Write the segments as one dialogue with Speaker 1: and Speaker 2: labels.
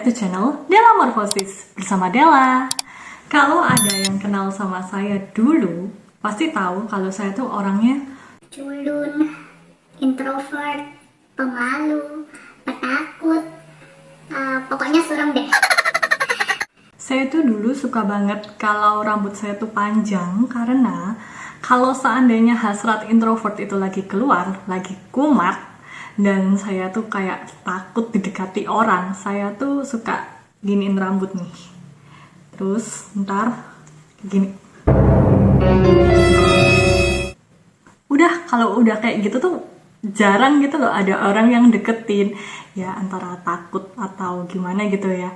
Speaker 1: back to channel Della Morphosis bersama Della. Kalau ada yang kenal sama saya dulu, pasti tahu kalau saya tuh orangnya
Speaker 2: culun, introvert, pemalu, petakut, pokoknya suram deh.
Speaker 1: Saya tuh dulu suka banget kalau rambut saya tuh panjang, karena kalau seandainya hasrat introvert itu lagi keluar, lagi kumat, dan saya tuh kayak takut didekati orang, saya tuh suka giniin rambut nih. Terus ntar gini. Udah, kalau udah kayak gitu tuh jarang gitu loh ada orang yang deketin. Ya antara takut atau gimana gitu ya.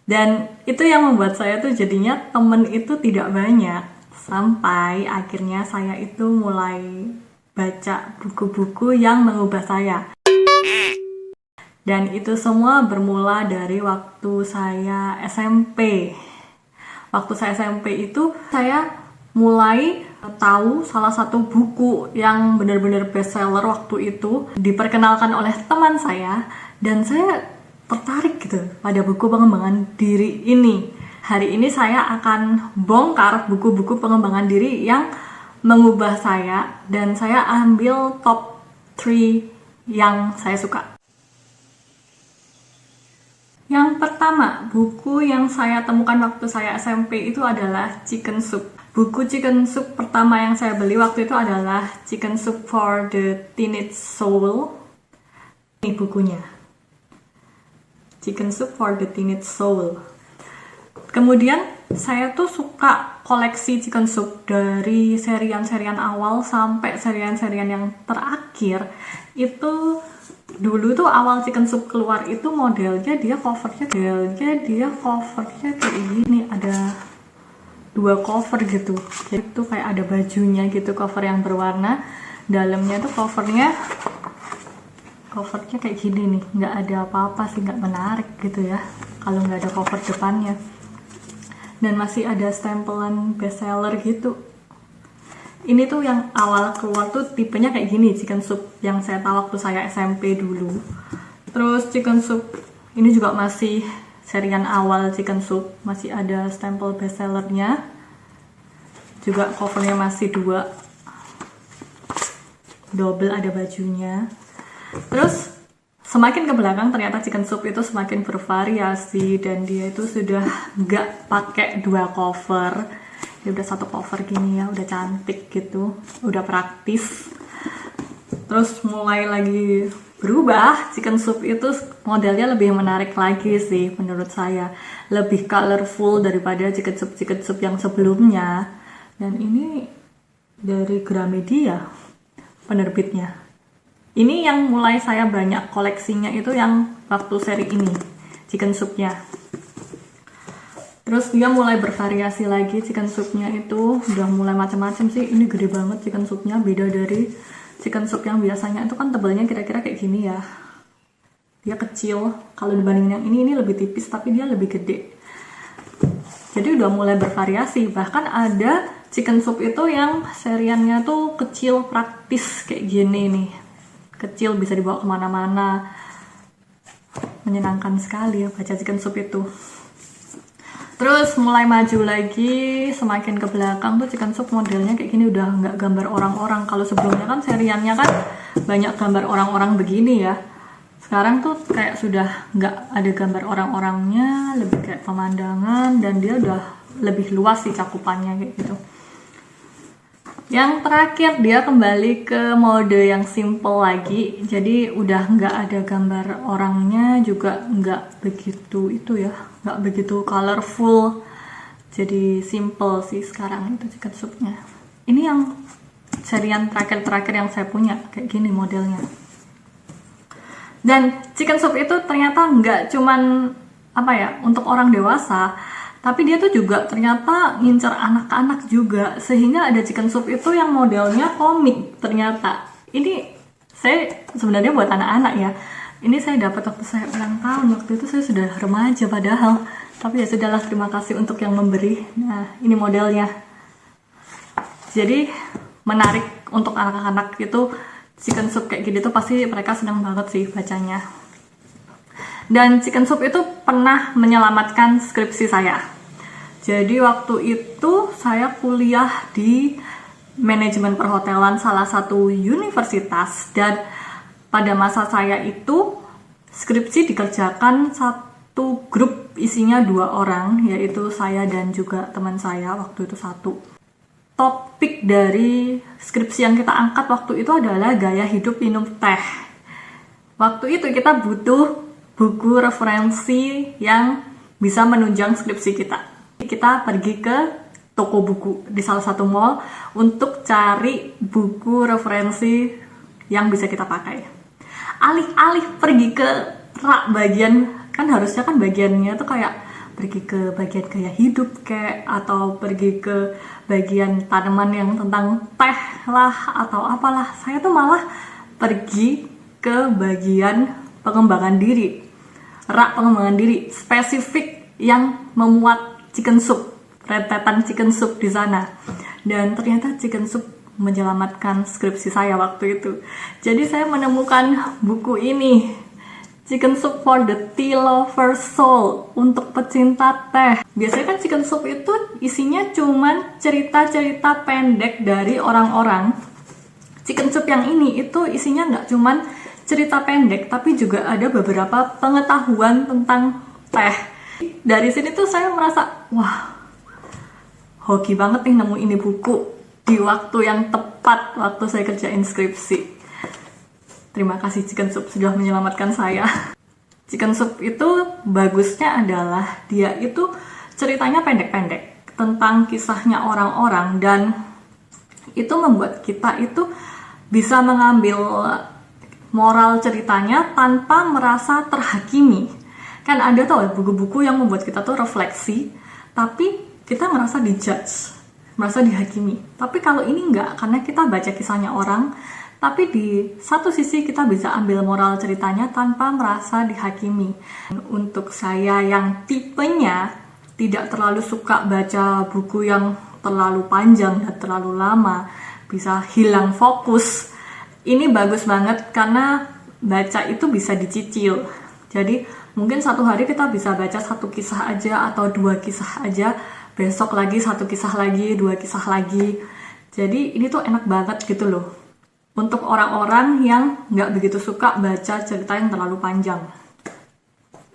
Speaker 1: Dan itu yang membuat saya tuh jadinya temen itu tidak banyak. Sampai akhirnya saya itu mulai baca buku-buku yang mengubah saya. Dan itu semua bermula dari waktu saya SMP. Waktu saya SMP itu saya mulai tahu salah satu buku yang benar-benar bestseller waktu itu, diperkenalkan oleh teman saya, dan saya tertarik gitu pada buku pengembangan diri ini. Hari ini saya akan bongkar buku-buku pengembangan diri yang mengubah saya, dan saya ambil top 3 yang saya suka. Yang pertama, buku yang saya temukan waktu saya SMP itu adalah Chicken Soup. Buku Chicken Soup pertama yang saya beli waktu itu adalah Chicken Soup for the Teenage Soul. Ini bukunya. Chicken Soup for the Teenage Soul. Kemudian saya tuh suka koleksi Chicken Soup dari serian-serian awal sampai serian-serian yang terakhir. Itu dulu tuh awal Chicken Soup keluar itu modelnya dia covernya kayak gini, ada 2 cover gitu. Jadi tuh kayak ada bajunya gitu, cover yang berwarna. Dalamnya tuh covernya kayak gini nih, nggak ada apa-apa sih, nggak menarik gitu ya kalau nggak ada cover depannya. Dan masih ada stempelan bestseller gitu. Ini tuh yang awal keluar tuh tipenya kayak gini, Chicken Soup yang saya tahu waktu saya SMP dulu. Terus Chicken Soup ini juga masih serian awal Chicken Soup, masih ada stempel bestsellernya. Juga covernya masih 2 double, ada bajunya. Terus semakin ke belakang ternyata Chicken Soup itu semakin bervariasi, dan dia itu sudah nggak pakai 2 cover. Dia udah 1 cover gini ya, udah cantik gitu, udah praktis. Terus mulai lagi berubah, Chicken Soup itu modelnya lebih menarik lagi sih menurut saya, lebih colorful daripada Chicken Soup yang sebelumnya. Dan ini dari Gramedia penerbitnya. Ini yang mulai saya banyak koleksinya itu yang waktu seri ini, Chicken Soup-nya. Terus dia mulai bervariasi lagi, Chicken Soup-nya itu udah mulai macam-macam sih. Ini gede banget Chicken Soup-nya, beda dari Chicken Soup yang biasanya itu kan tebalnya kira-kira kayak gini ya. Dia kecil, kalau dibandingin yang ini lebih tipis tapi dia lebih gede. Jadi udah mulai bervariasi, bahkan ada Chicken Soup itu yang seriannya tuh kecil, praktis kayak gini nih. Kecil, bisa dibawa kemana-mana. Menyenangkan sekali ya baca Chicken Soup itu. Terus mulai maju lagi, semakin ke belakang tuh Chicken Soup modelnya kayak gini, udah nggak gambar orang-orang. Kalau sebelumnya kan seriannya kan banyak gambar orang-orang begini ya. Sekarang tuh kayak sudah nggak ada gambar orang-orangnya, lebih kayak pemandangan, dan dia udah lebih luas sih cakupannya kayak gitu. Yang terakhir dia kembali ke mode yang simple lagi, jadi udah nggak ada gambar orangnya, juga nggak begitu itu ya, nggak begitu colorful, jadi simple sih sekarang itu Chicken Soup-nya. Ini yang serian terakhir yang saya punya kayak gini modelnya. Dan Chicken Soup itu ternyata nggak cuman apa ya untuk orang dewasa, tapi dia tuh juga ternyata ngincer anak-anak juga, sehingga ada Chicken Soup itu yang modelnya komik ternyata. Ini saya sebenarnya buat anak-anak ya. Ini saya dapat waktu saya ulang tahun, waktu itu saya sudah remaja padahal. Tapi ya sudahlah, terima kasih untuk yang memberi. Nah, ini modelnya. Jadi menarik untuk anak-anak itu, Chicken Soup kayak gini tuh pasti mereka senang banget sih bacanya. Dan Chicken Soup itu pernah menyelamatkan skripsi saya. Jadi waktu itu saya kuliah di manajemen perhotelan salah satu universitas, dan pada masa saya itu skripsi dikerjakan satu grup isinya 2 orang, yaitu saya dan juga teman saya waktu itu 1. Topik dari skripsi yang kita angkat waktu itu adalah gaya hidup minum teh. Waktu itu kita butuh buku referensi yang bisa menunjang skripsi kita. Kita pergi ke toko buku di salah satu mall untuk cari buku referensi yang bisa kita pakai. Alih-alih pergi ke rak bagian, kan harusnya kan bagiannya tuh kayak pergi ke bagian gaya hidup kayak, atau pergi ke bagian tanaman yang tentang teh lah atau apalah. Saya tuh malah pergi ke bagian pengembangan diri, rak pengembangan diri spesifik yang memuat chicken soup, rentetan chicken soup di sana. Dan ternyata chicken soup menyelamatkan skripsi saya waktu itu. Jadi saya menemukan buku ini, Chicken Soup for the Tea Lover Soul, untuk pecinta teh. Biasanya kan chicken soup itu isinya cuman cerita-cerita pendek dari orang-orang. Chicken soup yang ini itu isinya nggak cuman cerita pendek, tapi juga ada beberapa pengetahuan tentang teh. Dari sini tuh saya merasa, wah, hoki banget nih nemu ini buku di waktu yang tepat, waktu saya kerjain skripsi. Terima kasih Chicken Soup sudah menyelamatkan saya. Chicken Soup itu bagusnya adalah dia itu ceritanya pendek-pendek tentang kisahnya orang-orang, dan itu membuat kita itu bisa mengambil moral ceritanya tanpa merasa terhakimi. Kan ada tuh buku-buku yang membuat kita tuh refleksi, tapi kita merasa dijudge, merasa dihakimi. Tapi kalau ini enggak, karena kita baca kisahnya orang, tapi di satu sisi kita bisa ambil moral ceritanya tanpa merasa dihakimi. Untuk saya yang tipenya tidak terlalu suka baca buku yang terlalu panjang dan terlalu lama, bisa hilang fokus, ini bagus banget karena baca itu bisa dicicil. Jadi mungkin satu hari kita bisa baca 1 kisah aja atau 2 kisah aja, besok lagi 1 kisah lagi, 2 kisah lagi. Jadi ini tuh enak banget gitu loh untuk orang-orang yang nggak begitu suka baca cerita yang terlalu panjang.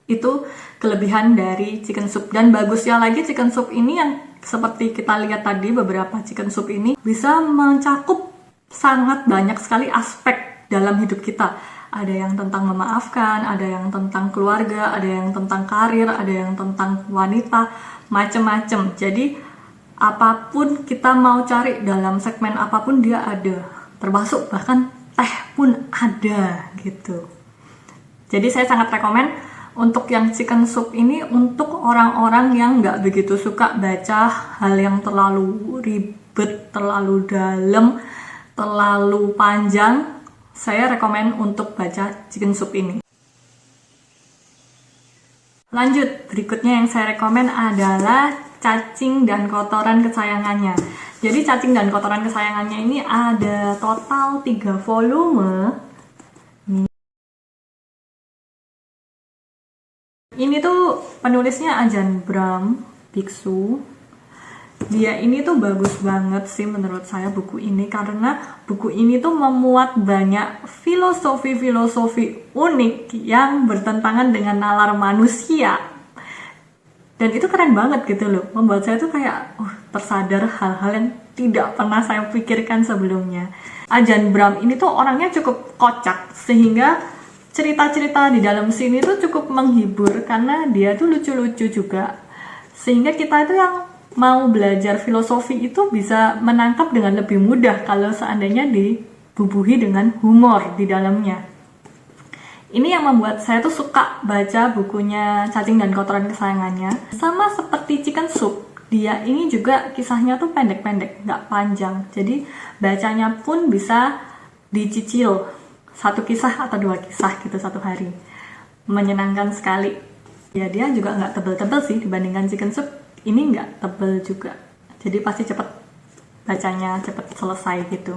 Speaker 1: Itu kelebihan dari chicken soup. Dan bagusnya lagi chicken soup ini yang seperti kita lihat tadi, beberapa chicken soup ini bisa mencakup sangat banyak sekali aspek dalam hidup kita. Ada yang tentang memaafkan, ada yang tentang keluarga, ada yang tentang karir, ada yang tentang wanita, macem-macem. Jadi apapun kita mau cari dalam segmen apapun dia ada. Termasuk bahkan teh pun ada gitu. Jadi saya sangat rekomen untuk yang chicken soup ini untuk orang-orang yang nggak begitu suka baca hal yang terlalu ribet, terlalu dalam, terlalu panjang. Saya rekomen untuk baca chicken soup ini. Lanjut, berikutnya yang saya rekomen adalah Cacing dan Kotoran Kesayangannya. Jadi Cacing dan Kotoran Kesayangannya ini ada total 3 volume. Ini tuh penulisnya Ajahn Brahm Biksu. Dia ini tuh bagus banget sih menurut saya buku ini, karena buku ini tuh memuat banyak filosofi-filosofi unik yang bertentangan dengan nalar manusia. Dan itu keren banget gitu loh, membuat saya tuh kayak tersadar hal-hal yang tidak pernah saya pikirkan sebelumnya. Ajahn Brahm ini tuh orangnya cukup kocak, sehingga cerita-cerita di dalam sini tuh cukup menghibur karena dia tuh lucu-lucu juga. Sehingga kita itu yang mau belajar filosofi itu bisa menangkap dengan lebih mudah kalau seandainya dibubuhi dengan humor di dalamnya. Ini yang membuat saya tuh suka baca bukunya Cacing dan Kotoran Kesayangannya. Sama seperti Chicken Soup, dia ini juga kisahnya tuh pendek-pendek, nggak panjang. Jadi bacanya pun bisa dicicil 1 kisah atau 2 kisah gitu 1 hari. Menyenangkan sekali. Ya dia juga nggak tebel-tebel sih dibandingkan Chicken Soup. Ini nggak tebel juga. Jadi pasti cepet bacanya, cepet selesai gitu.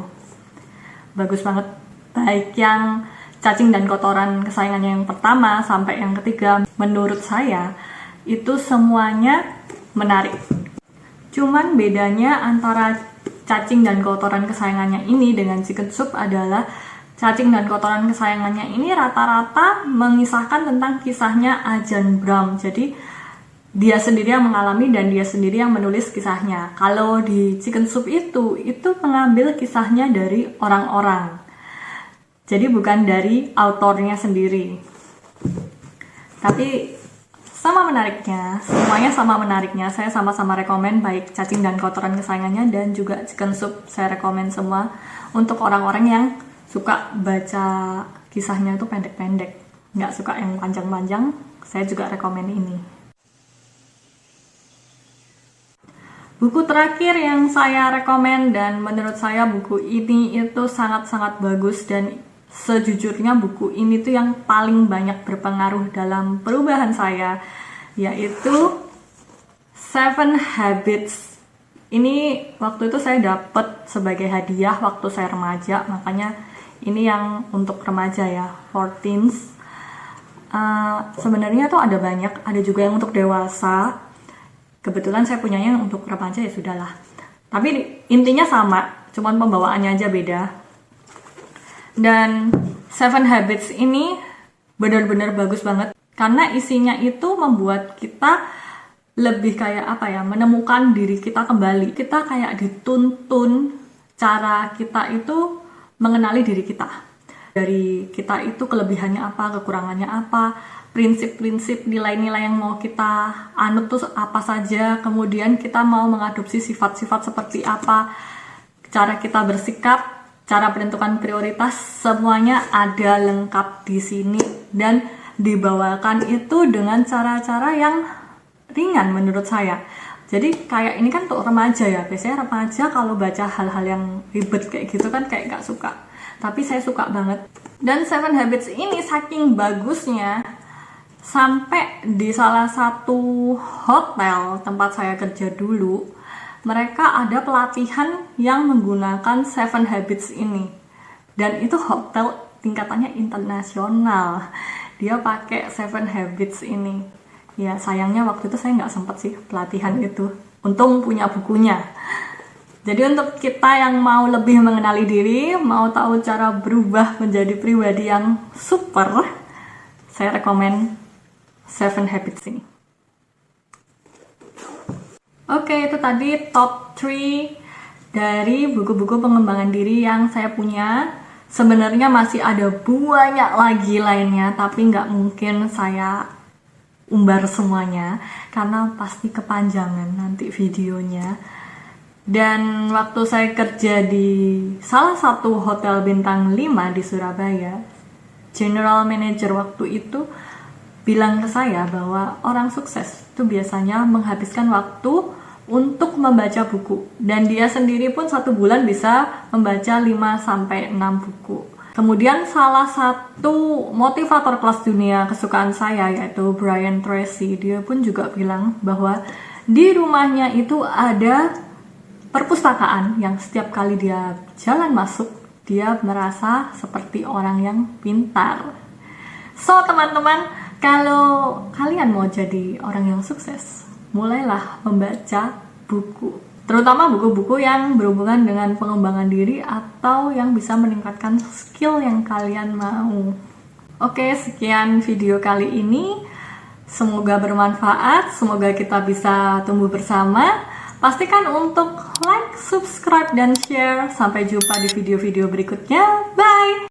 Speaker 1: Bagus banget. Baik yang cacing dan kotoran kesayangannya yang pertama sampai yang ketiga, menurut saya itu semuanya menarik. Cuman bedanya antara cacing dan kotoran kesayangannya ini dengan chicken soup adalah cacing dan kotoran kesayangannya ini rata-rata mengisahkan tentang kisahnya Ajahn Brahm. Jadi dia sendiri yang mengalami dan dia sendiri yang menulis kisahnya. Kalau di chicken soup itu mengambil kisahnya dari orang-orang. Jadi bukan dari autornya sendiri. Tapi sama menariknya, semuanya sama menariknya. Saya sama-sama rekomen baik cacing dan kotoran kesayangannya dan juga chicken soup. Saya rekomen semua untuk orang-orang yang suka baca kisahnya itu pendek-pendek, nggak suka yang panjang-panjang. Saya juga rekomen ini. Buku terakhir yang saya rekomen dan menurut saya buku ini itu sangat-sangat bagus, dan sejujurnya buku ini tuh yang paling banyak berpengaruh dalam perubahan saya, yaitu 7 Habits. Ini waktu itu saya dapat sebagai hadiah waktu saya remaja, makanya ini yang untuk remaja ya, for teens. Sebenarnya tuh ada banyak, ada juga yang untuk dewasa. Kebetulan saya punyanya yang untuk remaja, ya sudahlah. Tapi intinya sama, cuman pembawaannya aja beda. Dan 7 Habits ini benar-benar bagus banget karena isinya itu membuat kita lebih kayak apa ya, menemukan diri kita kembali. Kita kayak dituntun cara kita itu mengenali diri kita. Dari kita itu kelebihannya apa, kekurangannya apa, prinsip-prinsip, nilai-nilai yang mau kita anut tuh apa saja, kemudian kita mau mengadopsi sifat-sifat seperti apa, cara kita bersikap, cara menentukan prioritas, semuanya ada lengkap di sini dan dibawakan itu dengan cara-cara yang ringan menurut saya. Jadi kayak ini kan untuk remaja ya, biasanya remaja kalau baca hal-hal yang ribet kayak gitu kan kayak gak suka. Tapi saya suka banget. Dan 7 Habits ini saking bagusnya, sampai di salah satu hotel tempat saya kerja dulu, mereka ada pelatihan yang menggunakan 7 Habits ini. Dan itu hotel tingkatannya internasional. Dia pakai 7 Habits ini. Ya sayangnya waktu itu saya nggak sempat sih pelatihan itu. Untung punya bukunya. Jadi untuk kita yang mau lebih mengenali diri, mau tahu cara berubah menjadi pribadi yang super, saya rekomen 7 Habits ini. Oke, itu tadi top 3 dari buku-buku pengembangan diri yang saya punya. Sebenarnya masih ada banyak lagi lainnya, tapi nggak mungkin saya umbar semuanya karena pasti kepanjangan nanti videonya. Dan waktu saya kerja di salah satu hotel bintang 5 di Surabaya, general manager waktu itu bilang ke saya bahwa orang sukses itu biasanya menghabiskan waktu untuk membaca buku, dan dia sendiri pun 1 bulan bisa membaca 5-6 buku. Kemudian salah satu motivator kelas dunia kesukaan saya yaitu Brian Tracy, dia pun juga bilang bahwa di rumahnya itu ada perpustakaan yang setiap kali dia jalan masuk, dia merasa seperti orang yang pintar. So teman-teman, kalau kalian mau jadi orang yang sukses, mulailah membaca buku. Terutama buku-buku yang berhubungan dengan pengembangan diri atau yang bisa meningkatkan skill yang kalian mau. Oke, sekian video kali ini. Semoga bermanfaat, semoga kita bisa tumbuh bersama. Pastikan untuk like, subscribe, dan share. Sampai jumpa di video-video berikutnya. Bye!